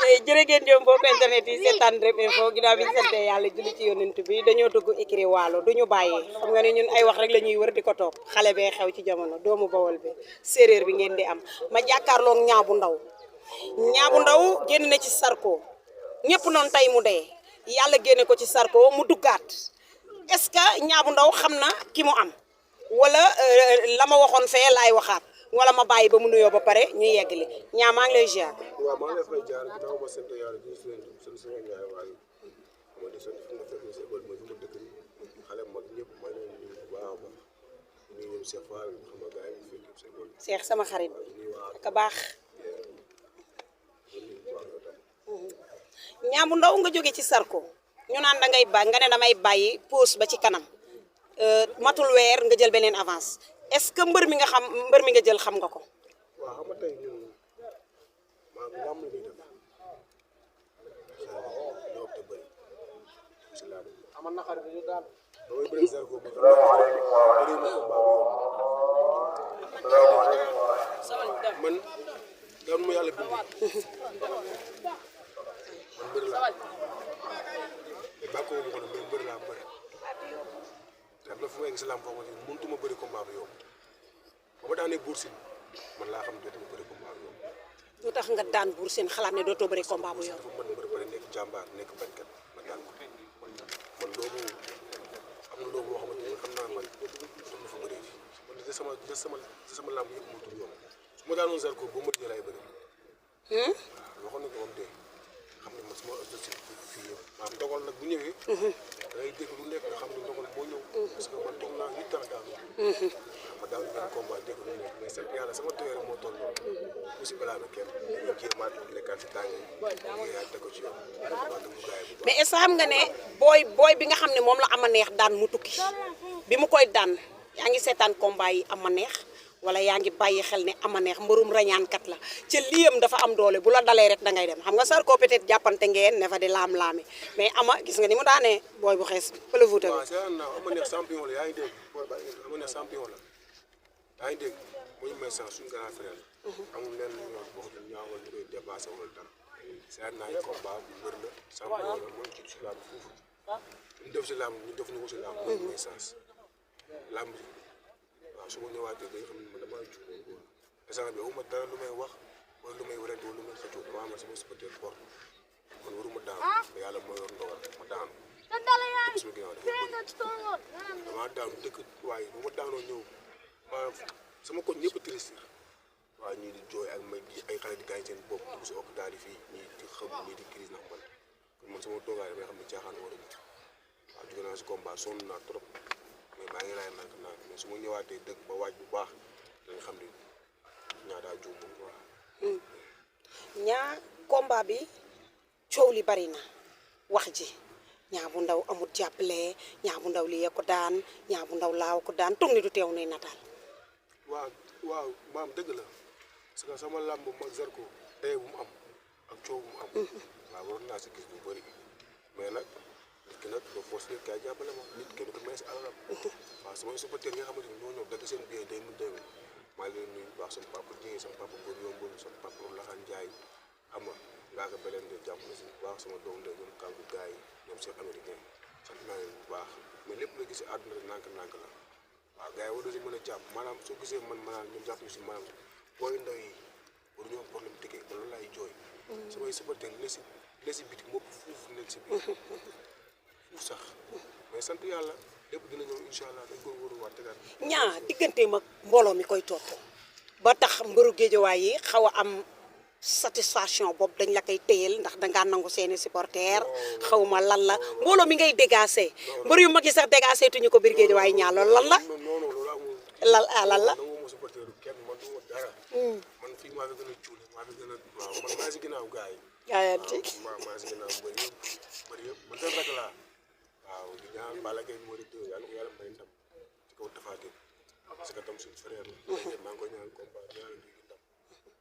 jërë ngeen jëf mbokk internet yi seetaan Rap Info ginnaaw bi ñu sante yàlla julli ci yonent bi dañoo dugg écrit waalo duñu bàyyi xam nga ne ñun ay wax rek la ñuy wër di ko topp xale bee xew ci jamono doomu bawol bi séeréer bi ngeen di am ma jàkkaarloog ñaabu ndaw génn na ci Sarko ñëpp noonu tey mu dee yàlla génne ko ci Sarko mu duggaat est-ce que ñaabu ndaw xam na ki mu am wala la ma waxoon fee laay waxaat wala ma bàyyi ba mu nuyoo ba pare ñu yeggali ñaa maa ngi lay ziar. waaw maa ngi lay fay jaar ginnaaw ma sant yàlla di sant sama ñaari waay moo di sant fi nga fekk sa école mooy fi ma dëkk xale mag ñëpp maa ngi leen di nuyu bu baax a baax nuyu ñoom Cheikh Fall xam nga gars yi fekk sa école Cheikh sama xarit ak baax ñaabu ndaw nga jóge ci Sarko ñu naan da ngay bàyyi nga ne damay bàyyi pause ba ci kanam matul weer nga jël beneen avance est-ce que mbër mi nga jël xam nga ko. waaw xam nga tey ñun maa ngi làmb li ñuy def ñoo te bëri si làmb amal na xarit ñu daal damay bëri Zarko ba man daan ma yàlla bind man bëri laa te bàkkoo ma ko ne mais bëri laa bëri te am na fu ma egg si làmb foo ma mënutuma bëri combat bi yow ba ma daanee Bour Sine man laa xam dootuma bëri combat bi yow lu tax nga daan Bour Sine xalaat ne dootoo bëri combat bu yow. man bëri nekk jàmbaar nekk bañkat ma daan ko man loolu am na loolu boo xamante ni xam naa man dama fa bëri man de sama làmb yëpp moo tudd yow su ma daanoon Zarko boo ma jëlaay bëri waxoon na ko moom de xam ne man sama objectif fii yëpp maanaam dogal nag bu ñëwee da ngay dégg lu nekk nga xam ne dogal moo ñëw parce que man toog naa 8 ans daal ma daal benn combat dégg lu nekk mais sant yàlla sama tëyër moo toll noonu aussi balaa na kenn ñu jéemaat nekkaat si tàng yi yaa teg ko ci yoon mais est-ce que xam nga ne booy bi nga xam ne moom la ama neex daan mu tukki bi mu koy daan yaa ngi seetaan combat yi ama neex wala yaa ngi bàyyi xel ne ama neex mbërum rañaankat la ca liyam dafa am doole bu la dalee rek da ngay dem xam nga Sarko peut-être jàppante ngeen ne fa di laam-laami mais ama gis nga ni mu daanee booy bu xees pële Fuuta bi. waaw c'est vrai ama neex champion la yaa ngi dégg ama neex champion la yaa ngi dégg mu ñu may sax suñu grand frère amul lenn lu ñu wax ñu ñaawal ñu koy dépassé wala dara c'est naa ay combat bu wër la champion la mooy ci si làmb foofu ñu def si làmb ñu def ñu ko si làmb mooy may sens làmb ji waaw su ma ñëwaatee dañu xam ne man damaa jug instant bi awuma dara lu may wax wala lu may werante wala lu may xëccoo dama amal sama supporter fort man waruma daanu mais yàlla moo yor ndogal ma daanu suñu ginnaaw dafa bëri damaa daanu dëkk waaye bu ma daanoo ñëw maanaam sama koñ ñëpp triste waaw ñii di jooy ak may di ay xale di gaañ seen bopp dugg si hôpital yi fii ñii di xam ñii di crise ndax man kon man sama toogaay damay xam ne caaxaan war a ñu waaw jóge naa si combat sonn naa trop mais maa ngi laay nànk mais su ma ñëwaatee dëkk ba waaj bu baax dañ xam ne ñaa daa juum quoi. ñaa combat bi coow li bari na wax ji ñaa bu ndaw amul jàppale ñaa bu ndaw lii ko daan ñaa bu ndaw laaw ko daan toog ni du teew nuy nataal. waaw maam dëgg la parce que sama làmb mag Zarko tey bu mu am ak coow bu mu am. waaw waroon naa si gis lu bëri mais nag nit ki nag ba force nit kaay jàppale ma nit ki du ko may si alalam. waaw samay supporter yi nga xamante ni ñoo ñëw dagg seen biir day mu dégg maa ngi leen nuyu bu baax sama papa Dieng sama papa Góor Yombul sama papa Laxan Ndiaye xam nga ngaa ko beleen de jàpp na si bu baax sama doom de ñoom kàngu gars yi ñoom seen américain sant naa leen bu baax mais lépp la gis si àdduna rek nànk la waaw gars yi war si mën a jàpp maanaam soo gisee man maanaam ñoom jàpp ñu si maanaam booy ndaw yi war ñoo am problème ticket ba loolu laay jooy samay supporter ne si biti moo fuuf nekk si biir fuuf sax mais sant yàlla lépp dina ñëw incha allah dañ ko wóoruwaat tegaat ñaa digganteem ak mbooloo mi koy topp ba tax mbëru géejawaay yi xaw a am satisfaction boobu dañ la koy téyel ndax dangaa nangu seeni supporter xawma lan la mbooloo mi ngay dégagé mbër yu mag yi sax dégagé tuñu ko biir géejawaay ñaa loolu lan la lan la man fii maa fi gën a cuule maa fi gën a waaw man maa si ginnaaw gars yi maa si ginnaaw bëri yëpp man seen rek laa waaw di ñaan Balla Gaye moo di tëw yàlla ko yàlla may ndam ci kaw Tapha Tine parce que tam suñu frère la maa ngi ko ñaan combat ñaan di ndam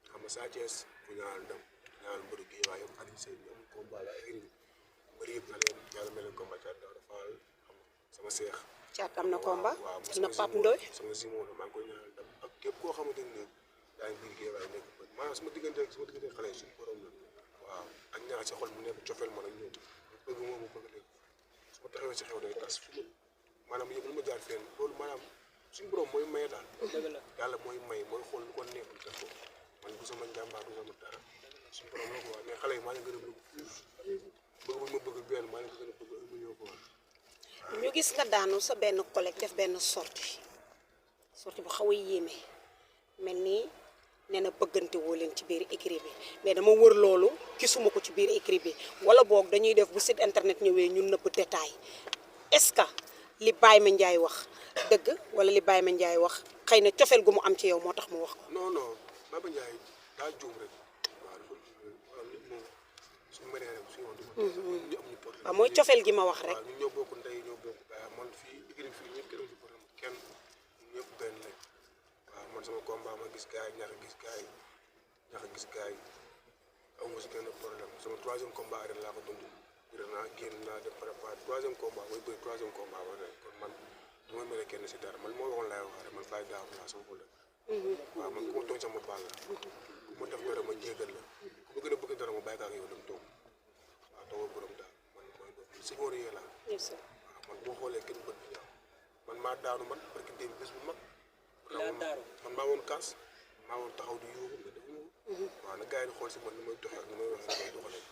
xam nga Sa Thiès ku ñaan ndam ñaan mbëru gi waaye yëpp Aliou Seye ñoom combat la ay bëri yëpp na leen yàlla may leen combat caat dafa faal xam sama seex caat am na combat waaw na Pape Ndoye sama Simon maa ngi koy ñaan ndam ak képp koo xamante ni yaa ngi biir géej waaye nekk maanaam sama diggante xale yi suñu borom la waaw ak waaye sa xol mu nekk cofeel man ak ñoom bëgg moom mu bëgg leen su ma taxawee si xew day tas fu maanaam yëpp lu ma jaar fenn loolu maanaam suñu borom mooy maye daal yàlla mooy may mooy xool lu ko neex def ko man du sama njàmbaar du sama dara suñu borom la ko wax mais xale yi maa ngi gën a bëgg bëgg bu ma bëgg benn maa ngi gën a bëgg mu ñëw ko wax ñu gis nga daanu sa benn collègue def benn sortie bu xaw a yéeme mel nii nee na bëggante woo leen ci biir écrit bi mais dama wër loolu gisuma ko ci biir écrit bi wala boog dañuy def bu site internet ñëwee ñun nëbb détail est-ce que li Baye Mandiaye wax dëgg wala li Baye Mandiaye wax xëy na cofeel gu mu am ci yow moo tax mu wax ko. non non Baye Mandiaye daa juum rek waaw nit moom suñu mënee rek suñu wax dëgg ñu am ñu problème waaw mooy cofeel gi ma wax rek. waaw ñun ñoo bokk ndey ñoo bokk baay man fii écrit fii ñëpp kenn du problème kenn ñëpp benn lañ waaw man sama combat ma gis gars yi ñax gis gars yi aw ma si kenn problème sama troisième combat arène laa ko dund bëri naa génn naa def préparé troisième combat mooy bëri troisième combat ba tey kon man du ma mel kenn si dara man moo waxoon laay wax rek man Baye Daaw laa sama ko def waaw man ku ma tooñ sama baal la ku ma def dara ma jégal la ku ma gën a bëgg dara ma bàyyi ko ak yow dem toog waaw toog borom daal man mooy si góor yi laa waaw man boo xoolee kenn bët bi ñaaw man maa daanu man parce que démb bés bu mag man maa woon kaas maa woon taxaw di yuuxu mais defu waaw na gars yi di xool si man ni may doxee ak ni may waxee ni may doxalee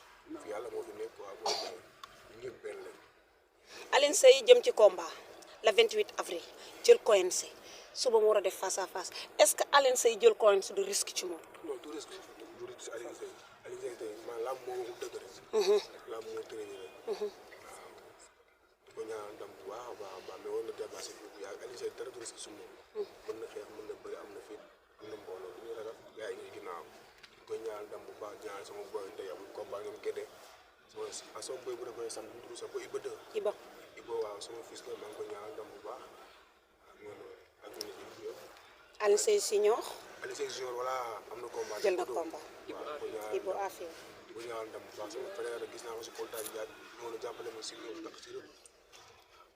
fi yàlla moo fi nekk waaw boo ñëwee ñëpp benn lañ. Alioune Seye jëm ci combat le 28 avril jël Quench suba mu war a def face à face est-ce que Alioune Seye jël Quench du risque ci moom. non du risque si Alioune Seye tey man làmb moo waxul dëgg rek. làmb moo tëree rek. waaw di ko ñaanal ndam bu baax a baax a baax mais war na dépassé fii bu yàgg Alioune Seye dara du risque si moom. mën na xeex mën na bëri am na fit am na mbooloo du ñu ragal gars yi ñu ginnaaw di ko ñaanal ndam bu baax ñaanal sama boy ndey amul combat ñoom Gédé sama boy bu dee sant bu dul sax ba Iba 2. Iba waaw sama fils la maa ngi ko ñaanal ndam bu baax ak ñun ak ñun yëpp. Alioune Seye Senior. Alioune Seye Junior voilà am na combat. jël na combat Iba Afia. di ko ñaanal ndam bu baax sama frère gis naa ko si Kolda Ndiaye ñëw na jàppale ma si ñoom ndax si rëbb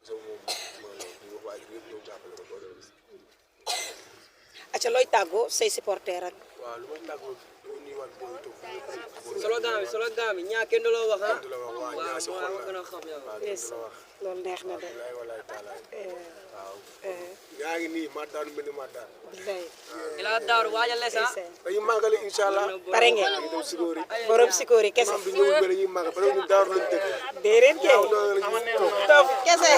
parce que moom mooy wax waa yëpp ñëw jàppale ko doo dem. acca looy tàggoo say supporter ak. waaw lu may tàggoo doo nuyuwaat booy toog solo gaami ñaa kenn du la wax ah. du la wax waa ñaa si xol la gën a xam yow. waaw kenn du la wax. loolu neex na de. walaay walaay taalaay. waaw. yaa ngi nii maa daanu mel ni maa daan. billaay. ila daaru waajal les ah. dañuy màggale incha allah. pare ngeen. dañuy dem Sikori. borom Sikori kese. maam bi ñëwul ba dañuy màggal parce que ñun daaru lañ dëkk. déedéet kay. waaw toog kese.